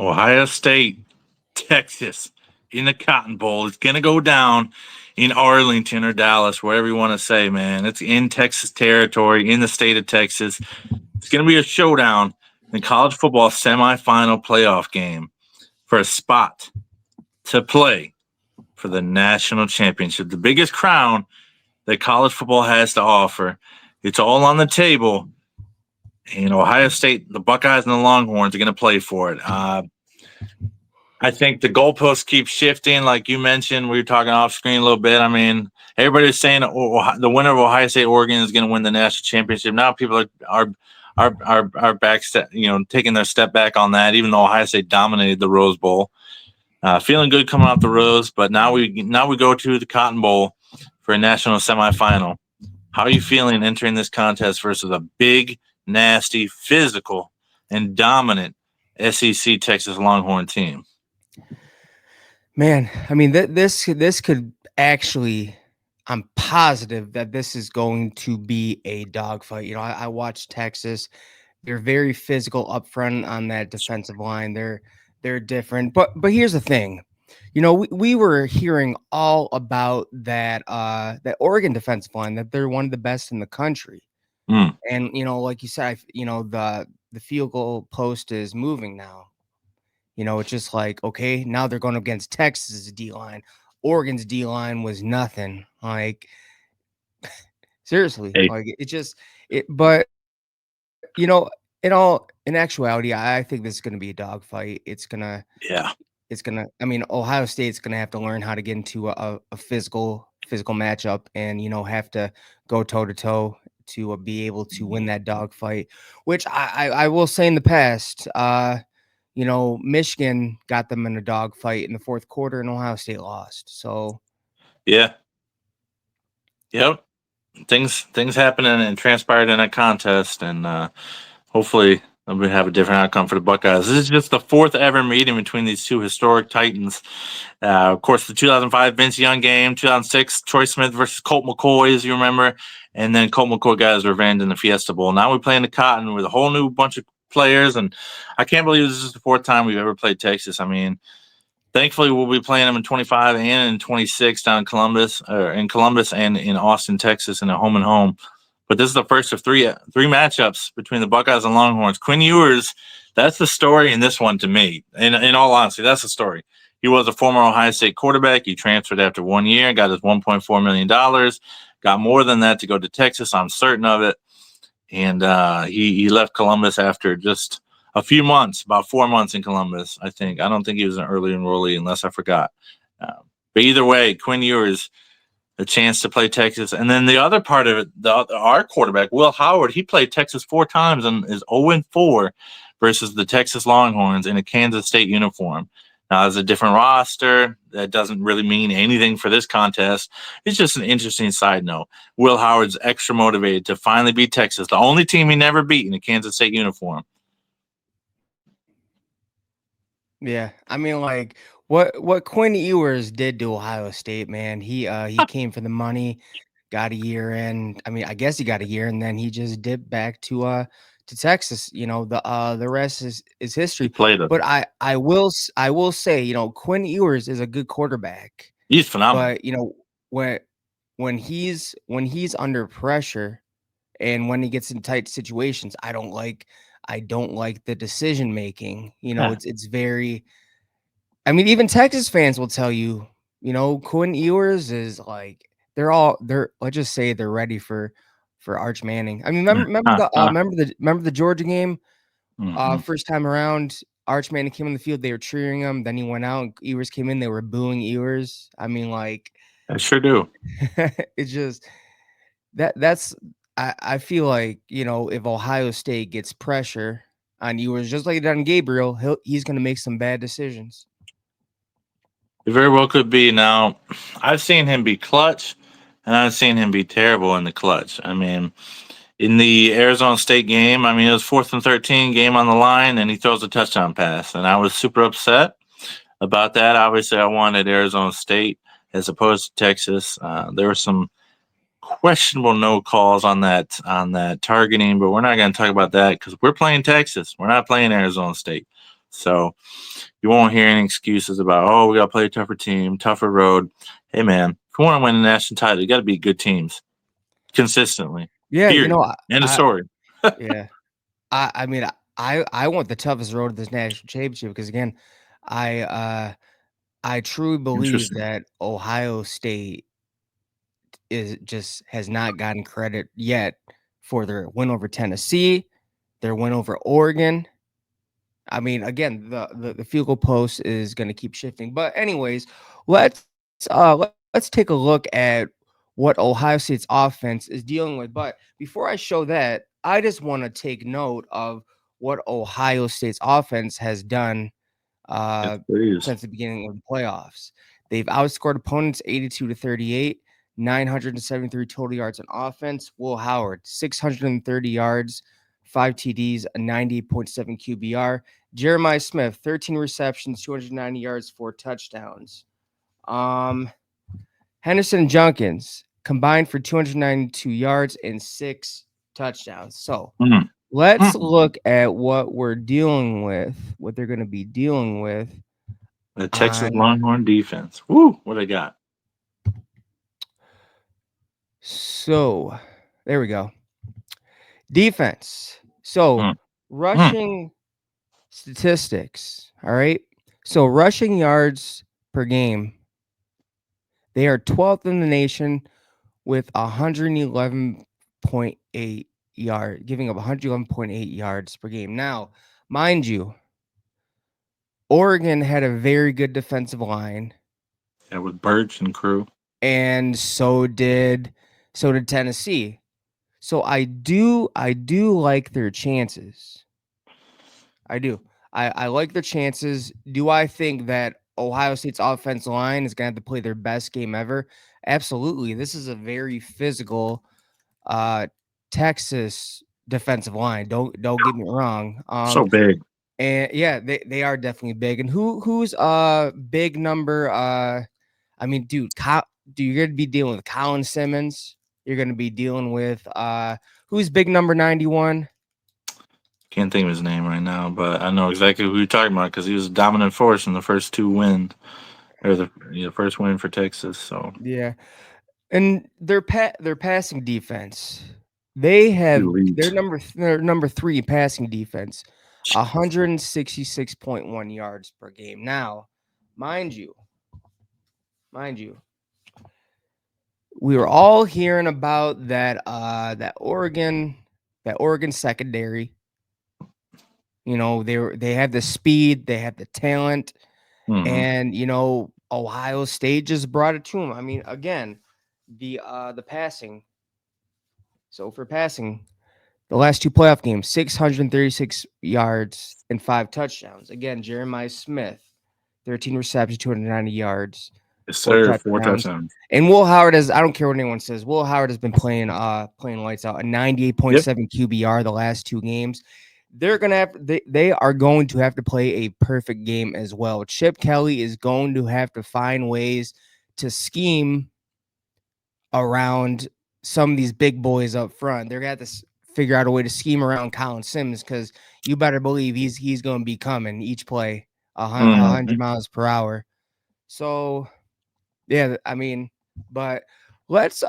Ohio State, Texas in the Cotton Bowl. It's going to go down in Arlington or Dallas, wherever you want to say, man. It's in Texas territory, in the state of Texas. It's going to be a showdown in college football semifinal playoff game for a spot to play for the national championship, the biggest crown that college football has to offer. It's all on the table. And Ohio State, the Buckeyes and the Longhorns are going to play for it. I think the goalposts keep shifting, like you mentioned. We were talking off screen a little bit. I mean, everybody's saying the winner of Ohio State Oregon is going to win the national championship. Now people are back, taking their step back on that. Even though Ohio State dominated the Rose Bowl, feeling good coming off the Rose, but now we go to the Cotton Bowl for a national semifinal. How are you feeling entering this contest versus a big, nasty, physical, and dominant SEC Texas Longhorn team? Man, I mean, this could actually, I'm positive that this is going to be a dogfight. I watched Texas. They're very physical up front on that defensive line. They're different. But here's the thing. We were hearing all about that Oregon defensive line, that they're one of the best in the country. And like you said, the field goal post is moving now. It's just like, okay, now they're going up against Texas' D-line. Oregon's D-line was nothing. Like, seriously. Like, but, in actuality, I think this is going to be a dogfight. I mean, Ohio State's going to have to learn how to get into a physical matchup and, have to go toe-to-toe to be able to win that dogfight, which I will say in the past, Michigan got them in a dogfight in the fourth quarter and Ohio State lost. So, yeah. Yep. Things happened and transpired in that contest, and hopefully we have a different outcome for the Buckeyes. This is just the fourth ever meeting between these two historic Titans. Of course, the 2005 Vince Young game, 2006 Troy Smith versus Colt McCoy, as you remember, and then Colt McCoy got his revenge in the Fiesta Bowl. Now we play in the Cotton with a whole new bunch of players, and I can't believe this is the fourth time we've ever played Texas. I mean, thankfully we'll be playing them in 25 and in 26 down in Columbus and in Austin, Texas, in a home and home. But this is the first of three matchups between the Buckeyes and Longhorns. Quinn Ewers, that's the story in this one to me. In all honesty, that's the story. He was a former Ohio State quarterback. He transferred after 1 year, got his $1.4 million, got more than that to go to Texas. I'm certain of it. And he left Columbus after just a few months, about 4 months in Columbus, I think. I don't think he was an early enrollee unless I forgot. But either way, Quinn Ewers, a chance to play Texas. And then the other part of it, our quarterback, Will Howard, he played Texas 4 times and is 0-4 versus the Texas Longhorns in a Kansas State uniform. Now, it's a different roster. That doesn't really mean anything for this contest. It's just an interesting side note. Will Howard's extra motivated to finally beat Texas, the only team he never beat in a Kansas State uniform. Yeah, I mean, like what Quinn Ewers did to Ohio State, man. He came for the money, got a year in. I mean, I guess he got a year, and then he just dipped back to Texas. The rest is history. But I will say, Quinn Ewers is a good quarterback. He's phenomenal. But when he's under pressure and when he gets in tight situations, I don't like the decision making. It's very. I mean, even Texas fans will tell you, Quinn Ewers is like let's just say they're ready for Arch Manning. I mean, remember the Georgia game, first time around, Arch Manning came on the field, they were cheering him. Then he went out, and Ewers came in, they were booing Ewers. I mean, like, I sure do. It's just that's. I feel like, if Ohio State gets pressure on Ewers, just like it did on Gabriel, he's going to make some bad decisions. It very well could be. Now, I've seen him be clutch, and I've seen him be terrible in the clutch. I mean, in the Arizona State game, I mean, it was 4th and 13, game on the line, and he throws a touchdown pass. And I was super upset about that. Obviously, I wanted Arizona State as opposed to Texas. There were some questionable no calls on that targeting, but we're not going to talk about that because we're playing Texas. We're not playing Arizona State. So you won't hear any excuses about, oh, we got to play a tougher team, tougher road. Hey, man, if you want to win a national title, you got to beat good teams consistently. Yeah, you Period. know, End of I story. yeah. I mean, I want the toughest road to this national championship because again, I uh I truly believe Interesting. that Ohio State is just has not gotten credit yet for their win over Tennessee, their win over Oregon. I mean, again, the field goal post is going to keep shifting. But anyways, let's take a look at what Ohio State's offense is dealing with. But before I show that, I just want to take note of what Ohio State's offense has done Yes, uh, please. since the beginning of the playoffs. They've outscored opponents 82 to 38, 973 total yards on offense. Will Howard, 630 yards, 5 TDs, a 98.7 QBR. Jeremiah Smith, 13 receptions, 290 yards, 4 touchdowns. Um, Henderson Junkins combined for 292 yards and 6 touchdowns. So Mm, let's mm. look at what we're dealing with, what they're going to be dealing with The Texas on. Longhorn defense. Woo, what I got? So there we go. Defense. So Mm, mm. rushing statistics. All right. So rushing yards per game, they are 12th in the nation with 111.8 giving up 111.8 yards per game. Now, mind you, Oregon had a very good defensive line, Yeah, with Birch and crew. and so did Tennessee. So I do like their chances. I do. I like their chances. Do I think that Ohio State's offensive line is gonna have to play their best game ever? Absolutely. This is a very physical uh Texas defensive line. Don't get me wrong. So big. And yeah, they are definitely big. And who's big number I mean, dude, you're gonna be dealing with Colin Simmons. You're gonna be dealing with who's big number 91? Can't think of his name right now, but I know exactly who you're talking about because he was a dominant force in the first two wins, or the first win for Texas. So Yeah. And their passing defense, they're elite. number 3 in passing defense, 166.1 yards per game. Now, mind you, mind you, we were all hearing about that Oregon secondary. You know, they have the speed, they have the talent, Hmm. and Ohio State just brought it to them. I mean, again, the passing. So for passing, the last two playoff games, 636 yards and 5 touchdowns. Again, Jeremiah Smith, 13 receptions, 290 yards, Yes, four sir. Four touchdowns. touchdowns. And Will Howard has, I don't care what anyone says, Will Howard has been playing lights out, a Yep. 98.7 QBR the last 2 games. They are going to have to play a perfect game as well. Chip Kelly is going to have to find ways to scheme around some of these big boys up front. They're gonna have to figure out a way to scheme around Colin Simmons because you better believe he's going to be coming each play a Hmm. 100 miles per hour. So yeah, I mean, but let's do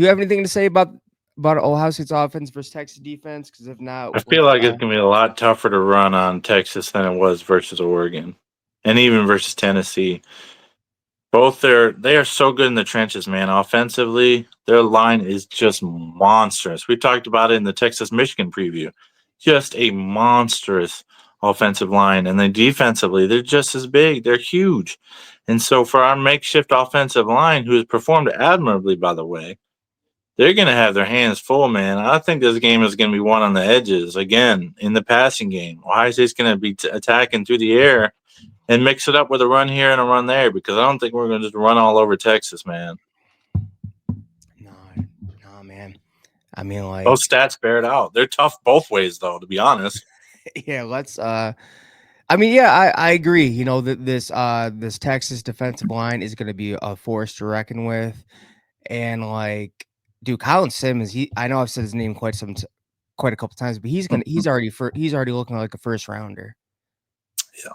you have anything to say about Ohio State's offense versus Texas defense? Because if not, I feel let's like it's gonna be a lot tougher to run on Texas than it was versus Oregon, and even versus Tennessee. They are so good in the trenches, man. Offensively, their line is just monstrous. We talked about it in the Texas Michigan preview. Just a monstrous offensive line. And then defensively, they're just as big. They're huge. And so for our makeshift offensive line, who has performed admirably, by the way, they're going to have their hands full, man. I think this game is going to be won on the edges again in the passing game. Ohio State's going to be attacking through the air and mix it up with a run here and a run there because I don't think we're going to just run all over Texas, man. no, no, man. I mean, like, Those stats bear it out. They're tough both ways, though, to be honest. yeah, let's I mean, yeah, I agree. You know that this Texas defensive line is going to be a force to reckon with, and like, dude, Colin Simmons. I know I've said his name quite a couple times, but he's Mhm. already looking like a first rounder. Yeah.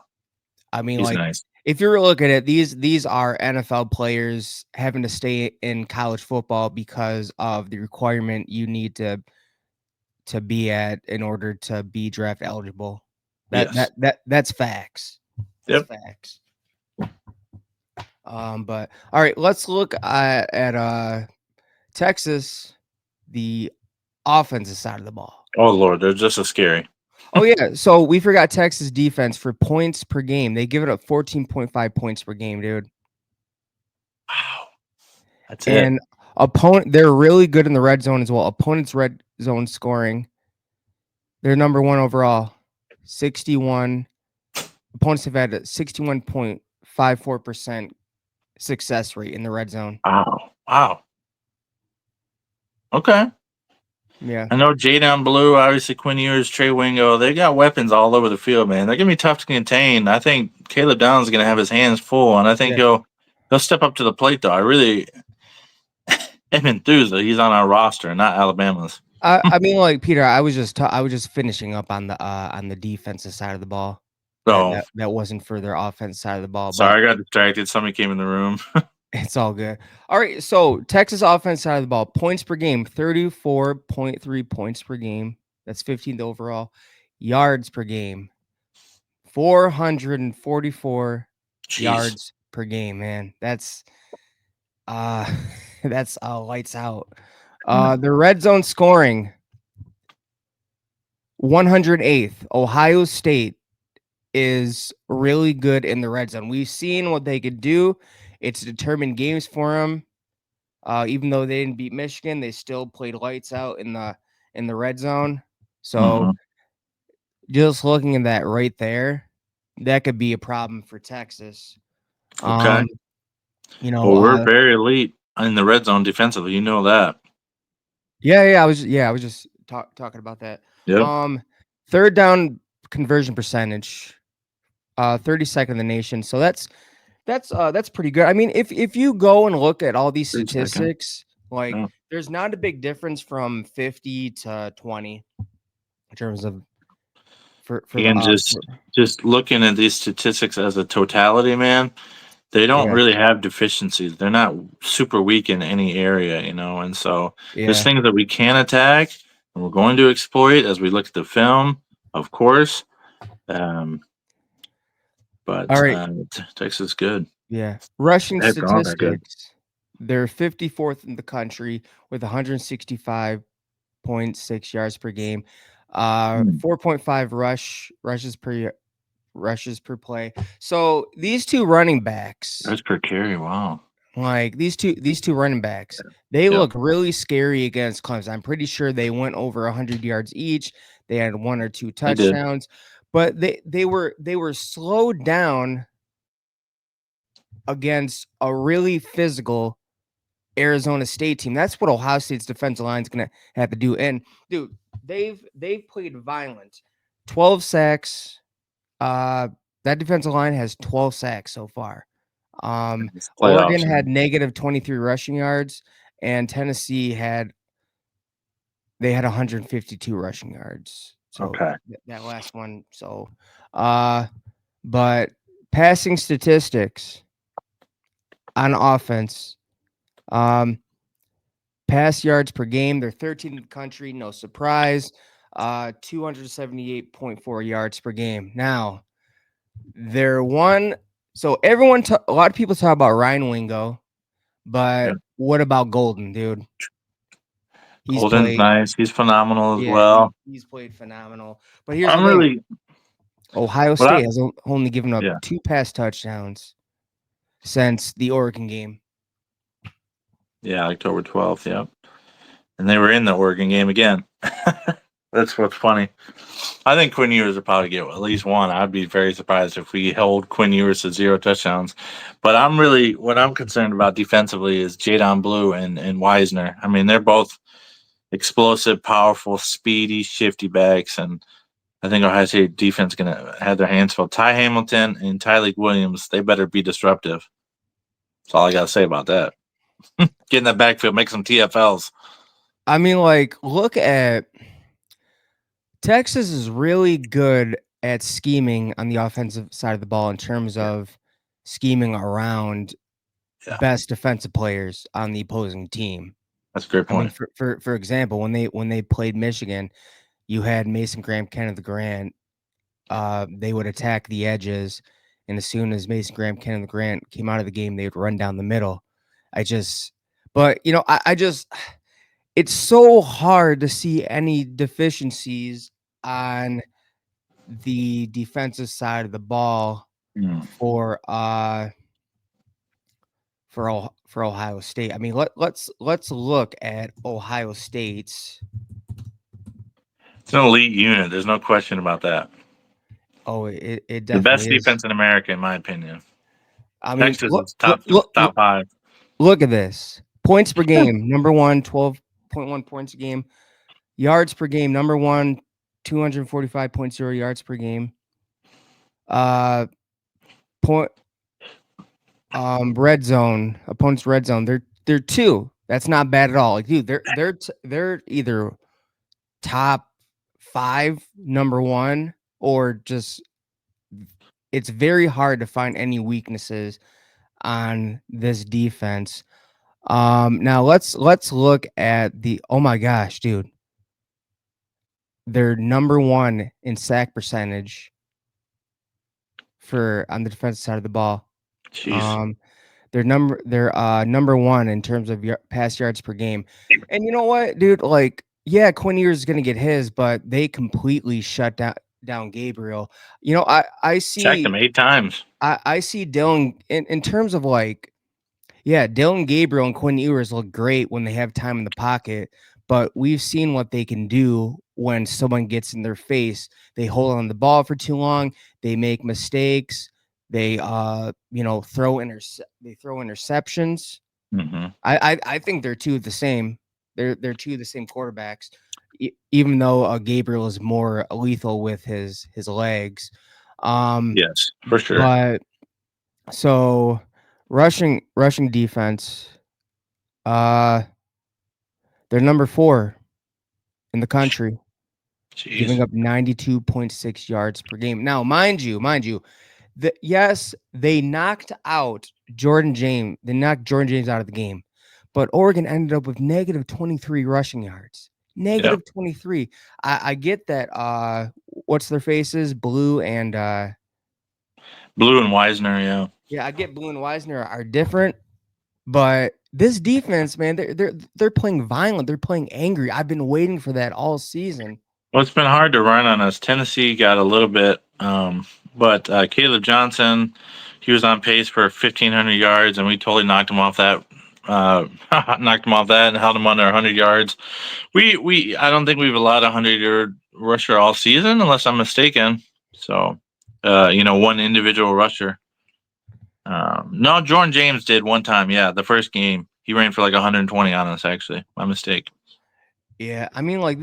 I mean, He's like, nice. if you're looking at these are NFL players having to stay in college football because of the requirement you need to be at in order to be draft eligible. Yes. That's facts. That's Yep. facts. But all right, let's look at Texas, the offensive side of the ball. Oh Lord, they're just as scary. Oh yeah, so we forgot Texas defense for points per game. They give it up 14.5 points per game, dude. Wow. That's it. And opponent, they're really good in the red zone as well. Opponents' red zone scoring, they're number one overall. 61 opponents have had a 61.54% success rate in the red zone. Wow. Wow. Okay. Yeah. I know Jadon Blue, obviously Quinn Ewers, Trey Wingo. They got weapons all over the field, man. They're gonna be tough to contain. I think Caleb Downs is gonna have his hands full, and I think Yeah. he'll step up to the plate. Though I really am enthused that he's on our roster, not Alabama's. I mean, like Peter, I was just finishing up on the defensive side of the ball. That So that that wasn't for their offense side of the ball, but sorry, I got distracted. Somebody came in the room. it's all good. All right, so Texas offense side of the ball, points per game, 34.3 points per game. That's 15th overall. Yards per game, 444 Jeez. yards per game, man. Uh that's lights out. Yeah. The red zone scoring, 108th. Ohio State is really good in the red zone. We've seen what they could do. It's determined games for them. Even though they didn't beat Michigan, they still played lights out in the red zone. So Hmm. just looking at that right there, that could be a problem for Texas. Okay. Um, you know, Well, we're very elite in the red zone defensively. You know that. I was just talking about that. Yep. Third down conversion percentage, 32nd in the nation. So that's pretty good. I mean, if you go and look at all these 32nd. statistics, like Yeah. there's not a big difference from 50 to 20 in terms of for the And just looking at these statistics as a totality, man, they don't yeah, really have deficiencies. They're not super weak in any area, and so there's yeah. things that we can attack and we're going to exploit as we look at the film, of course. Um, All but right, Texas is good. yeah. Rushing They've gone that good. statistics, they're 54th in the country with 165.6 yards per game. Hmm. 4.5 rushes per play. So these two running backs, Yards per carry. Wow. like these two running backs, they Yep. look really scary against Clemson. I'm pretty sure they went over 100 yards each. They had one or two They did. touchdowns, but they were slowed down against a really physical Arizona State team. That's what Ohio State's defensive line is gonna have to do. And dude, they've played violent. 12 sacks. Uh, that defensive line has 12 sacks so far. It's Oregon playoffs, had man. negative 23 rushing yards, and Tennessee had 152 rushing yards. So Okay. that last one. So, but passing statistics on offense, um, pass yards per game, they're 13th in the country. No surprise. 278.4 yards per game. Now, they're one. So a lot of people talk about Ryan Wingo, Yeah. but what about Golden, dude? He's Golden's played, nice. He's phenomenal as yeah, well. he's played phenomenal. But here's the I'm thing: really Ohio what I State has only given up yeah. 2 pass touchdowns since the Oregon game. Yeah, October 12th, yep. And they were in the Oregon game again. That's what's funny. I think Quinn Ewers will probably get at least one. I'd be very surprised if we held Quinn Ewers to 0 touchdowns. But what I'm concerned about defensively is Jadon Blue and Wisner. I mean, they're both explosive, powerful, speedy, shifty backs, and I think Ohio State defense gonna have their hands full. Ty Hamilton and Tyleek Williams, they better be disruptive. That's all I gotta say about that. Get in that backfield, make some TFLs. I mean, like, look at Texas is really good at scheming on the offensive side of the ball in terms Yeah, of scheming around yeah, best defensive players on the opposing team. that's a great I mean, point. for example, when they played Michigan, you had Mason Graham, Kenneth Grant. They would attack the edges, and as soon as Mason Graham, Kenneth Grant came out of the game, they would run down the middle. I just, but I just, it's so hard to see any deficiencies on the defensive side of the ball Mm. for for Ohio State. I mean, let's look at Ohio State's. It's an elite unit. There's no question about that. Oh, it The best definitely is. defense in America, in my opinion. I mean, Texas is top five. look at this. Points per game, number one, 12.1 points a game. Yards per game, number one, 245.0 yards per game. Uh point red zone, opponent's red zone. They're two. That's not bad at all. Like, dude, they're either top 5, number 1, or just it's very hard to find any weaknesses on this defense. Now let's look at the oh my gosh, dude. They're number 1 in sack percentage for on the defensive side of the ball. Jeez. Um, they're number 1 in terms of pass yards per game. And you know what, dude? Like, yeah, Quinn Ewers is gonna get his, but they completely shut down Gabriel. I Sacked him see 8 times. I see Dylan in terms of like, yeah, Dylan Gabriel and Quinn Ewers look great when they have time in the pocket, but we've seen what they can do when someone gets in their face. They hold on the ball for too long, they make mistakes, they they throw interceptions. Hmm. I think they're two of the same. They're two of the same quarterbacks, even though Gabriel is more lethal with his legs. Um, Yes, for sure. but so rushing defense, uh, they're number 4 in the country, giving Jeez. up 92.6 yards per game. Now, mind you, yes, they knocked out Jordan James. They knocked Jordan James out of the game, but Oregon ended up with negative 23 rushing yards. Yep. Negative 23. I get that. What's their faces? Blue and Blue and Wisner, yeah. yeah, I get Blue and Wisner are different. But this defense, man, they're playing violent. They're playing angry. I've been waiting for that all season. Well, it's been hard to run on us. Tennessee got a little bit, but Caleb Johnson, he was on pace for 1,500 yards, and we totally knocked him off that. Knocked him off that and held him under 100 yards. I don't think we've allowed a 100-yard rusher all season, unless I'm mistaken. So, one individual rusher. No, Jordan James did one time. Yeah, the first game he ran for like 120 on us. Actually, my mistake. Yeah, I mean, like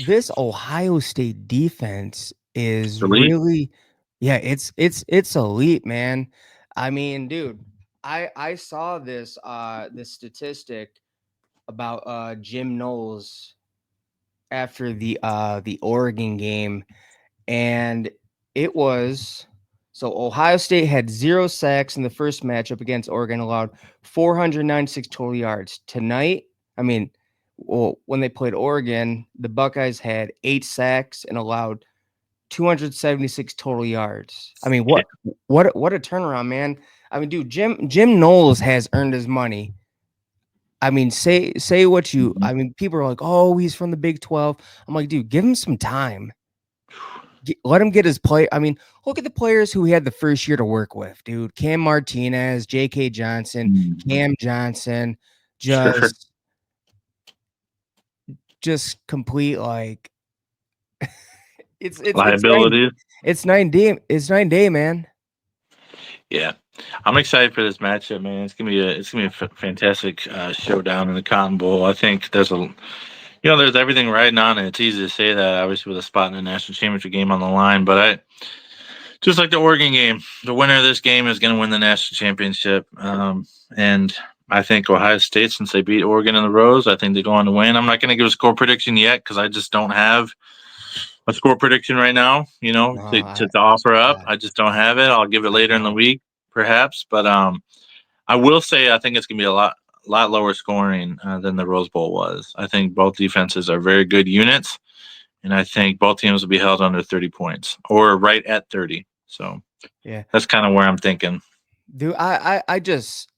this Ohio State defense is Elite. really, yeah, it's elite, man. I mean, dude, I saw this statistic about Jim Knowles after the Oregon game. And it was so Ohio State had 0 sacks in the first matchup against Oregon, allowed 496 total yards. Tonight, I mean, well, when they played Oregon, the Buckeyes had 8 sacks and allowed 276 total yards. I mean, Yeah. what a turnaround, man. I mean, dude, Jim Knowles has earned his money. I mean, say what you Mhm. I mean, people are like, "Oh, he's from the Big 12." I'm like, "Dude, give him some time. Let him get his play." I mean, look at the players who he had the first year to work with, dude. Cam Martinez, J.K. Johnson, Mhm. Cam Johnson, Sure. just complete like Liabilities. it's 9 day, man. Yeah, I'm excited for this matchup, man. It's gonna be a fantastic showdown in the Cotton Bowl. I think there's everything riding on it. It's easy to say that, obviously, with a spot in the national championship game on the line. But I just like the Oregon game. The winner of this game is going to win the national championship. And I think Ohio State, since they beat Oregon in the Rose, I think they go on to win. I'm not going to give a score prediction yet because I just don't have a score prediction right now, No, to offer up. I I just don't have it. I'll give it I later in the don't. week, perhaps. But I will say I think it's gonna be a lot lower scoring than the Rose Bowl was. I think both defenses are very good units, and I think both teams will be held under 30 points or right at 30. So Yeah. that's kind of where I'm thinking. Dude, I just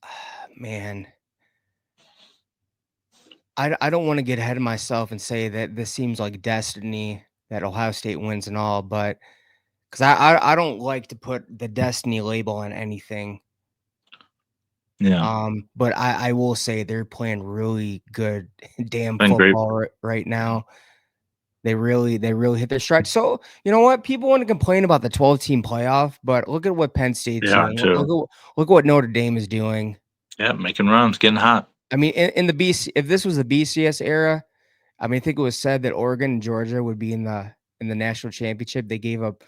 man, I don't want to get ahead of myself and say that this seems like destiny that Ohio State wins and all, but because I don't like to put the destiny label on anything. Yeah, But I will say they're playing really good damn been great. football right now. They really hit their stride. So, you know what? People want to complain about the 12-team playoff, but look at what Penn State's They are doing. too. Look at what Notre Dame is doing. Yeah, making runs, getting hot. I mean, in the BC, if this was the BCS era, I mean, I think it was said that Oregon and Georgia would be in the national championship. They gave up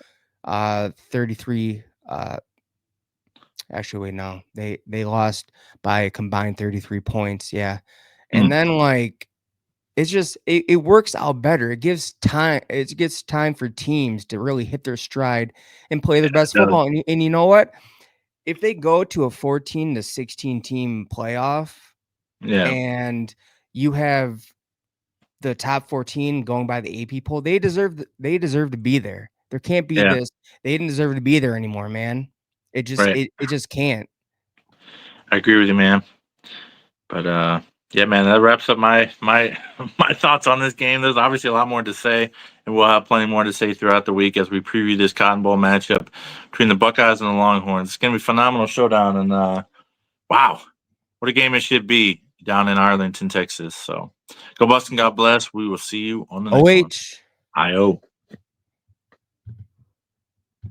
33 actually wait, no. They lost by a combined 33 points. Yeah. And Mm, then like it's just it works out better. It gets time for teams to really hit their stride and play their it best does. football. And you know what? If they go to a 14 to 16 team playoff Yeah, and you have the top 14 going by the AP poll, they deserve to be there. There can't be yeah, this. They didn't deserve to be there anymore, man. It just right. it just can't. I agree with you, man. But yeah, man, that wraps up my my thoughts on this game. There's obviously a lot more to say, and we'll have plenty more to say throughout the week as we preview this Cotton Bowl matchup between the Buckeyes and the Longhorns. It's gonna be a phenomenal showdown, and wow, what a game it should be down in Arlington, Texas. So go Boston, God bless. We will see you on the next one. OH. IO.